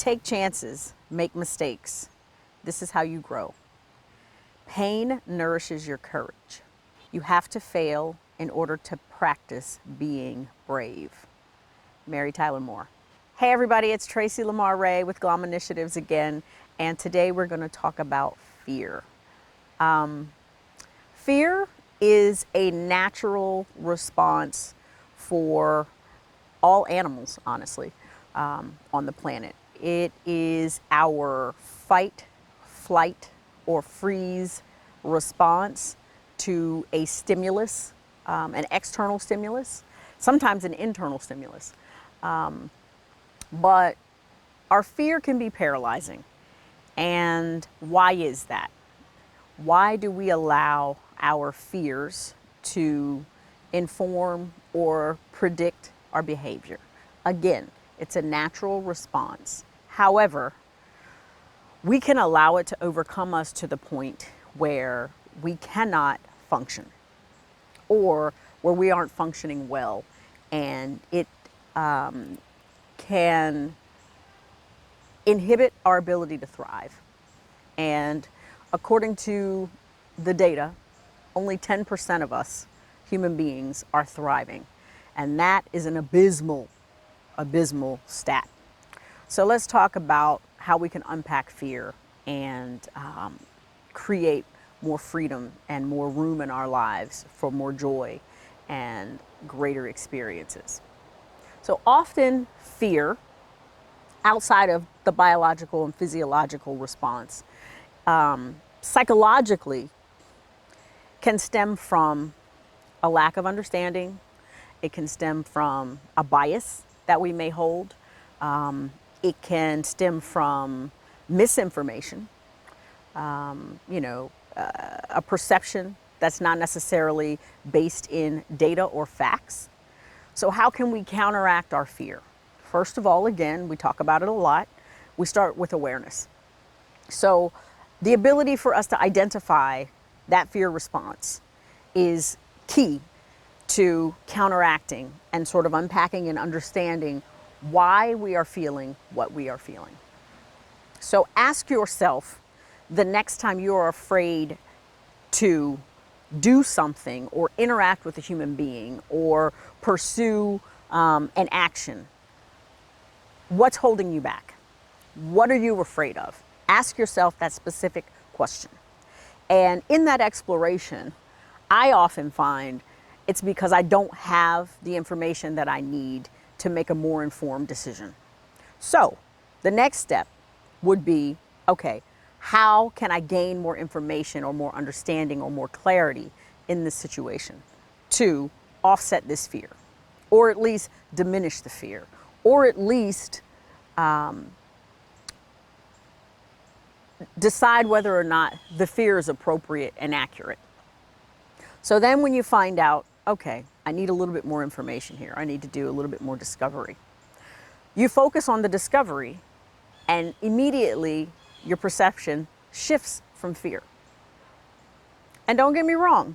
Take chances, make mistakes. This is how you grow. Pain nourishes your courage. You have to fail in order to practice being brave. Mary Tyler Moore. Hey everybody, it's Tracy Lamar Ray with Glom Initiatives again, and today we're going to talk about fear. Fear is a natural response for all animals, honestly, on the planet. It is our fight, flight, or freeze response to a stimulus, an external stimulus, sometimes an internal stimulus. But our fear can be paralyzing. And why is that? Why do we allow our fears to inform or predict our behavior? Again, it's a natural response. However, we can allow it to overcome us to the point where we cannot function or where we aren't functioning well, and it can inhibit our ability to thrive. And according to the data, only 10% of us human beings are thriving. And that is an abysmal stat. So let's talk about how we can unpack fear and create more freedom and more room in our lives for more joy and greater experiences. So often fear, outside of the biological and physiological response, psychologically can stem from a lack of understanding. It can stem from a bias that we may hold. It can stem from misinformation, a perception that's not necessarily based in data or facts. So how can we counteract our fear? First of all, again, we talk about it a lot. We start with awareness. So the ability for us to identify that fear response is key to counteracting and sort of unpacking and understanding why we are feeling what we are feeling. So ask yourself the next time you're afraid to do something or interact with a human being or pursue an action, what's holding you back? What are you afraid of? Ask yourself that specific question. And in that exploration, I often find it's because I don't have the information that I need to make a more informed decision. So the next step would be, okay, how can I gain more information or more understanding or more clarity in this situation to offset this fear, or at least diminish the fear, or at least decide whether or not the fear is appropriate and accurate. So then when you find out, okay, I need a little bit more information here, I need to do a little bit more discovery, you focus on the discovery and immediately your perception shifts from fear. And don't get me wrong,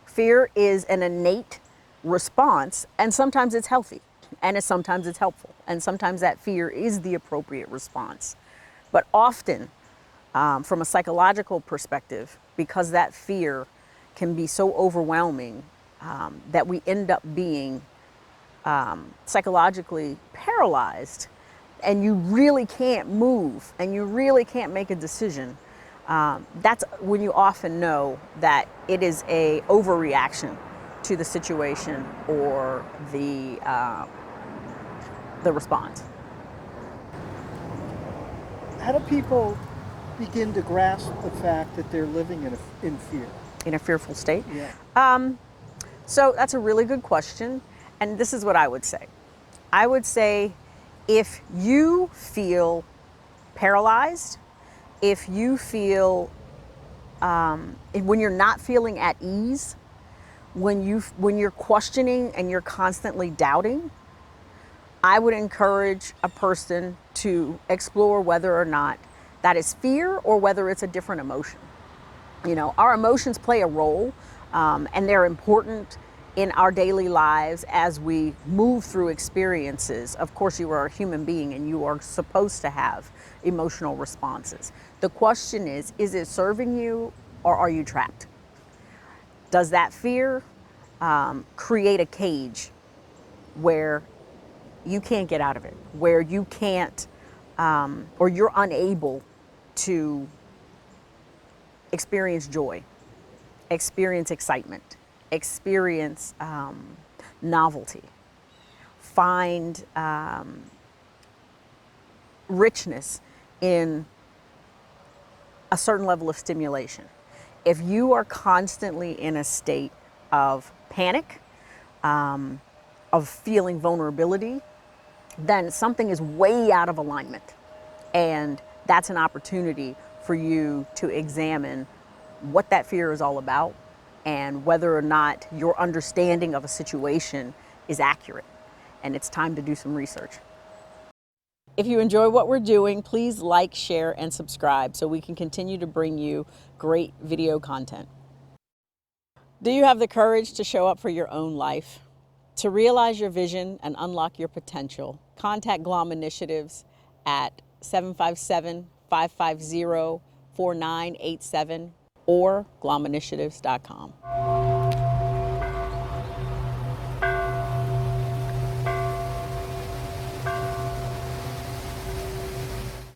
fear is an innate response, and sometimes it's healthy, and sometimes it's helpful, and sometimes that fear is the appropriate response. But often, from a psychological perspective, because that fear can be so overwhelming that we end up being psychologically paralyzed, and you really can't move and you really can't make a decision. That's when you often know that it is a overreaction to the situation or the response. How do people begin to grasp the fact that they're living in fear? In a fearful state? Yeah. So that's a really good question. And this is what I would say. I would say if you feel paralyzed, if you feel, when you're not feeling at ease, when you're questioning and you're constantly doubting, I would encourage a person to explore whether or not that is fear or whether it's a different emotion. You know, our emotions play a role, and they're important in our daily lives as we move through experiences. Of course, you are a human being and you are supposed to have emotional responses. The question is it serving you or are you trapped? Does that fear create a cage where you can't get out of it, where you can't, or you're unable to experience joy, experience excitement, experience novelty, find richness in a certain level of stimulation? If you are constantly in a state of panic, of feeling vulnerability, then something is way out of alignment. And that's an opportunity for you to examine what that fear is all about and whether or not your understanding of a situation is accurate. And it's time to do some research. If you enjoy what we're doing, please like, share, and subscribe so we can continue to bring you great video content. Do you have the courage to show up for your own life? To realize your vision and unlock your potential, contact GLOM Initiatives at 757-550-4987 or glominitiatives.com.